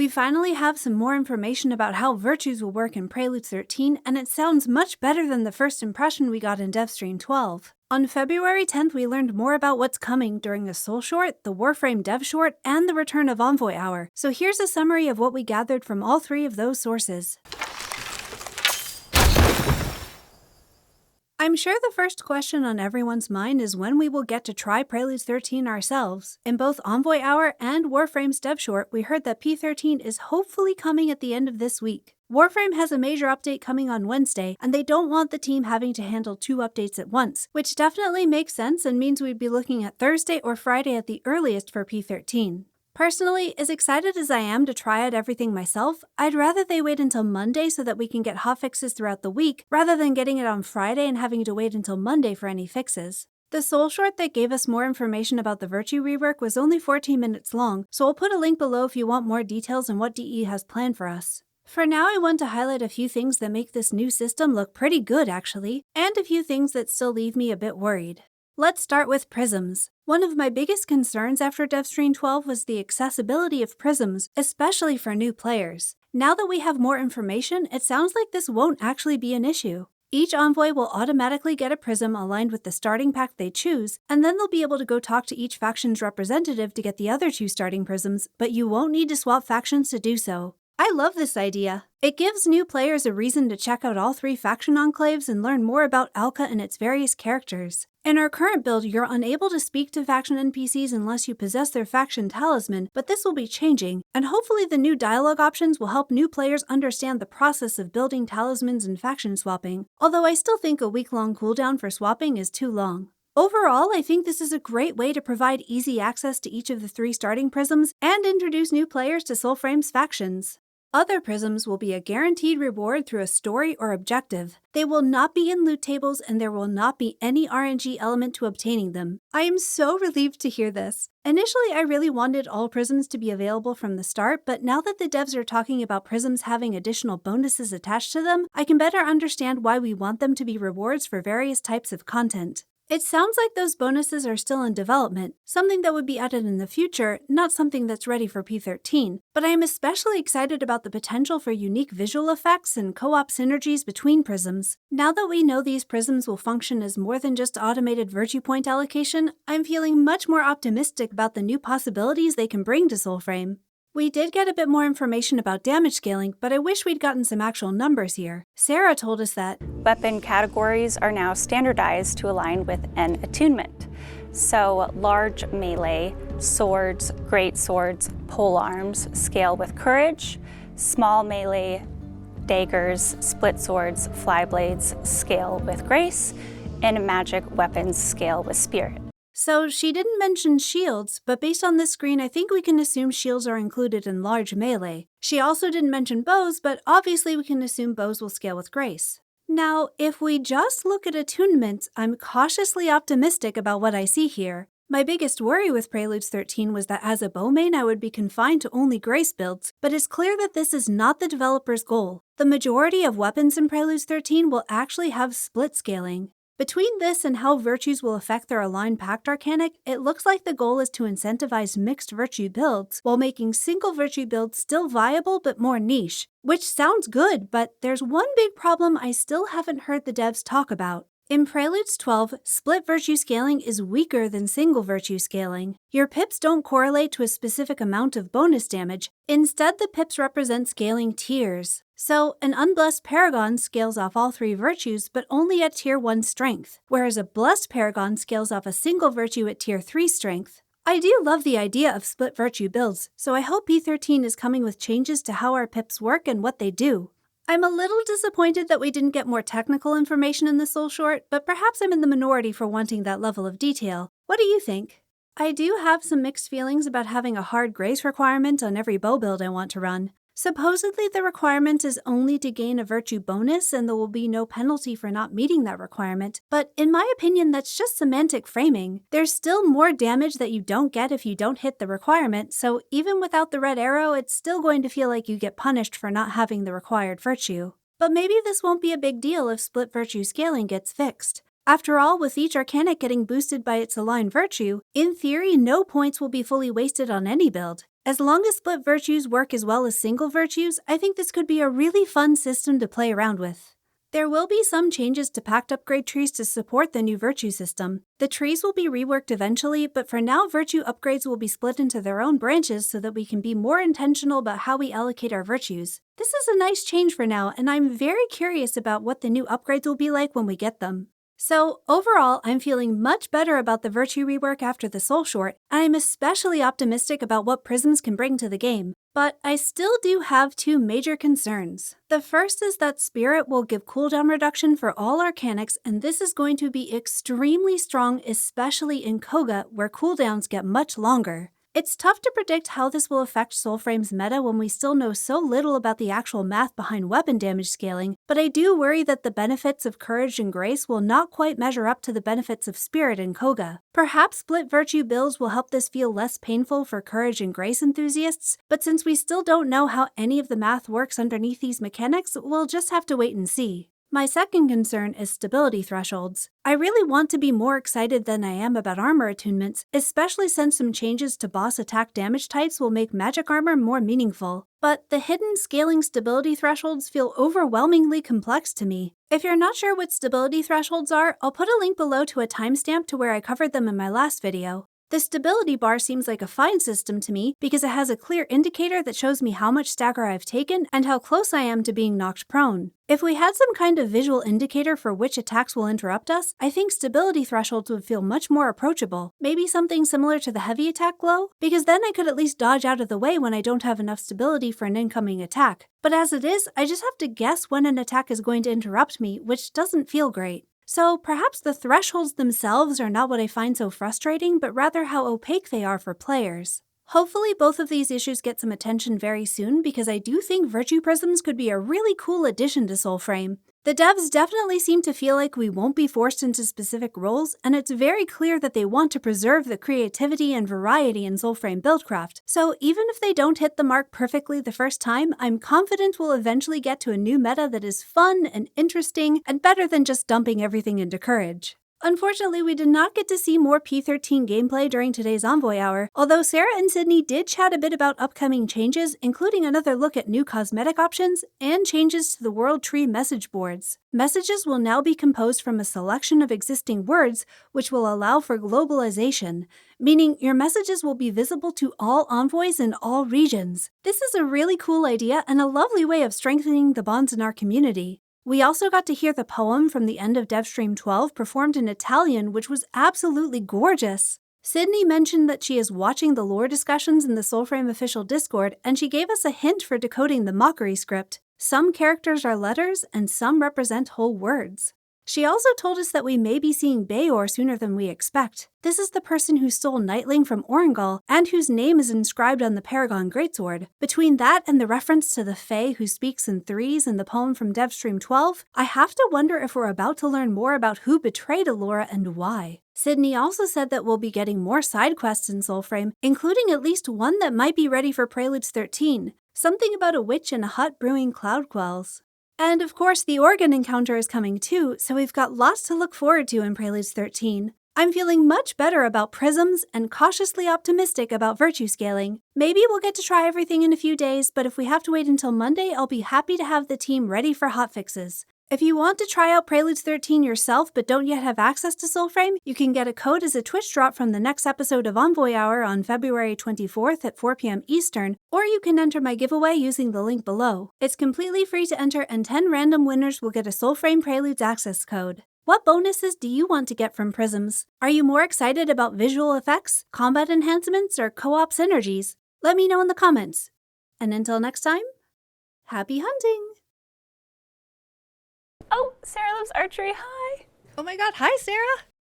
We finally have some more information about how virtues will work in Prelude 13, and it sounds much better than the first impression we got in DevStream 12. On February 10th, we learned more about what's coming during the Soul Short, the Warframe Dev Short, and the return of Envoy Hour. So here's a summary of what we gathered from all three of those sources. I'm sure the first question on everyone's mind is when we will get to try Prelude 13 ourselves. In both Envoy Hour and Warframe's Dev Short, we heard that P13 is hopefully coming at the end of this week. Warframe has a major update coming on Wednesday, and they don't want the team having to handle 2 updates at once, which definitely makes sense and means we'd be looking at Thursday or Friday at the earliest for P13. Personally, as excited as I am to try out everything myself, I'd rather they wait until Monday so that we can get hotfixes throughout the week, rather than getting it on Friday and having to wait until Monday for any fixes. The Soul Short that gave us more information about the Virtue rework was only 14 minutes long, so I'll put a link below if you want more details on what DE has planned for us. For now, I want to highlight a few things that make this new system look pretty good actually, and a few things that still leave me a bit worried. Let's start with prisms. One of my biggest concerns after DevStream 12 was the accessibility of prisms, especially for new players. Now that we have more information, it sounds like this won't actually be an issue. Each envoy will automatically get a prism aligned with the starting pack they choose, and then they'll be able to go talk to each faction's representative to get the other 2 starting prisms, but you won't need to swap factions to do so. I love this idea. It gives new players a reason to check out all 3 faction enclaves and learn more about Alka and its various characters. In our current build, you're unable to speak to faction NPCs unless you possess their faction talisman, but this will be changing, and hopefully the new dialogue options will help new players understand the process of building talismans and faction swapping, although I still think a week-long cooldown for swapping is too long. Overall, I think this is a great way to provide easy access to each of the 3 starting prisms and introduce new players to Soulframe's factions. Other prisms will be a guaranteed reward through a story or objective. They will not be in loot tables and there will not be any RNG element to obtaining them. I am so relieved to hear this. Initially, I really wanted all prisms to be available from the start, but now that the devs are talking about prisms having additional bonuses attached to them, I can better understand why we want them to be rewards for various types of content. It sounds like those bonuses are still in development, something that would be added in the future, not something that's ready for P13, but I am especially excited about the potential for unique visual effects and co-op synergies between prisms. Now that we know these prisms will function as more than just automated virtue point allocation, I'm feeling much more optimistic about the new possibilities they can bring to Soulframe. We did get a bit more information about damage scaling, but I wish we'd gotten some actual numbers here. Sarah told us that weapon categories are now standardized to align with an attunement. So large melee, swords, great swords, polearms scale with courage, small melee, daggers, split swords, flyblades scale with grace, and magic weapons scale with spirit. So she didn't mention shields, but based on this screen, I think we can assume shields are included in large melee. She also didn't mention bows, but obviously we can assume bows will scale with grace. Now, if we just look at attunements, I'm cautiously optimistic about what I see here. My biggest worry with Preludes 13 was that as a bow main I would be confined to only grace builds, but it's clear that this is not the developer's goal. The majority of weapons in Preludes 13 will actually have split scaling. Between this and how virtues will affect their aligned Pact Arcanic, it looks like the goal is to incentivize mixed virtue builds, while making single virtue builds still viable but more niche. Which sounds good, but there's one big problem I still haven't heard the devs talk about. In Preludes 12, split virtue scaling is weaker than single virtue scaling. Your pips don't correlate to a specific amount of bonus damage. Instead, the pips represent scaling tiers. So, an unblessed paragon scales off all 3 virtues, but only at tier 1 strength, whereas a blessed paragon scales off a single virtue at tier 3 strength. I do love the idea of split virtue builds, so I hope P13 is coming with changes to how our pips work and what they do. I'm a little disappointed that we didn't get more technical information in the Soul Short, but perhaps I'm in the minority for wanting that level of detail. What do you think? I do have some mixed feelings about having a hard grace requirement on every bow build I want to run. Supposedly the requirement is only to gain a virtue bonus and there will be no penalty for not meeting that requirement, but in my opinion that's just semantic framing. There's still more damage that you don't get if you don't hit the requirement, so even without the red arrow it's still going to feel like you get punished for not having the required virtue. But maybe this won't be a big deal if split virtue scaling gets fixed. After all, with each Arcanic getting boosted by its aligned virtue, in theory no points will be fully wasted on any build. As long as split virtues work as well as single virtues, I think this could be a really fun system to play around with. There will be some changes to packed upgrade trees to support the new virtue system. The trees will be reworked eventually, but for now virtue upgrades will be split into their own branches so that we can be more intentional about how we allocate our virtues. This is a nice change for now, and I'm very curious about what the new upgrades will be like when we get them. So, overall, I'm feeling much better about the virtue rework after the Soul Short, and I'm especially optimistic about what prisms can bring to the game. But I still do have two major concerns. The first is that Spirit will give cooldown reduction for all Arcanics, and this is going to be extremely strong, especially in Koga, where cooldowns get much longer. It's tough to predict how this will affect Soulframe's meta when we still know so little about the actual math behind weapon damage scaling, but I do worry that the benefits of Courage and Grace will not quite measure up to the benefits of Spirit and Koga. Perhaps split virtue builds will help this feel less painful for Courage and Grace enthusiasts, but since we still don't know how any of the math works underneath these mechanics, we'll just have to wait and see. My second concern is stability thresholds. I really want to be more excited than I am about armor attunements, especially since some changes to boss attack damage types will make magic armor more meaningful. But the hidden scaling stability thresholds feel overwhelmingly complex to me. If you're not sure what stability thresholds are, I'll put a link below to a timestamp to where I covered them in my last video. The stability bar seems like a fine system to me because it has a clear indicator that shows me how much stagger I've taken and how close I am to being knocked prone. If we had some kind of visual indicator for which attacks will interrupt us, I think stability thresholds would feel much more approachable. Maybe something similar to the heavy attack glow? Because then I could at least dodge out of the way when I don't have enough stability for an incoming attack. But as it is, I just have to guess when an attack is going to interrupt me, which doesn't feel great. So perhaps the thresholds themselves are not what I find so frustrating, but rather how opaque they are for players. Hopefully both of these issues get some attention very soon because I do think Virtue Prisms could be a really cool addition to Soulframe. The devs definitely seem to feel like we won't be forced into specific roles, and it's very clear that they want to preserve the creativity and variety in Soulframe buildcraft. So even if they don't hit the mark perfectly the first time, I'm confident we'll eventually get to a new meta that is fun and interesting and better than just dumping everything into Courage. Unfortunately, we did not get to see more P13 gameplay during today's Envoy Hour, although Sarah and Sydney did chat a bit about upcoming changes, including another look at new cosmetic options and changes to the World Tree message boards. Messages will now be composed from a selection of existing words, which will allow for globalization, meaning your messages will be visible to all envoys in all regions. This is a really cool idea and a lovely way of strengthening the bonds in our community. We also got to hear the poem from the end of DevStream 12 performed in Italian, which was absolutely gorgeous. Sydney mentioned that she is watching the lore discussions in the Soulframe official Discord, and she gave us a hint for decoding the mockery script. Some characters are letters, and some represent whole words. She also told us that we may be seeing Bayor sooner than we expect. This is the person who stole Nightling from Orengal, and whose name is inscribed on the Paragon Greatsword. Between that and the reference to the Fae who speaks in threes in the poem from DevStream 12, I have to wonder if we're about to learn more about who betrayed Allura and why. Sydney also said that we'll be getting more side quests in Soulframe, including at least one that might be ready for Preludes 13, something about a witch in a hut brewing cloud quells. And of course, the organ encounter is coming too, so we've got lots to look forward to in Preludes 13. I'm feeling much better about prisms and cautiously optimistic about virtue scaling. Maybe we'll get to try everything in a few days, but if we have to wait until Monday, I'll be happy to have the team ready for hotfixes. If you want to try out Preludes 13 yourself but don't yet have access to Soulframe, you can get a code as a Twitch drop from the next episode of Envoy Hour on February 24th at 4 p.m. Eastern, or you can enter my giveaway using the link below. It's completely free to enter, and 10 random winners will get a Soulframe Preludes access code. What bonuses do you want to get from Prisms? Are you more excited about visual effects, combat enhancements, or co-op synergies? Let me know in the comments. And until next time, happy hunting! Oh, Sarah loves archery. Hi. Oh my god, hi Sarah!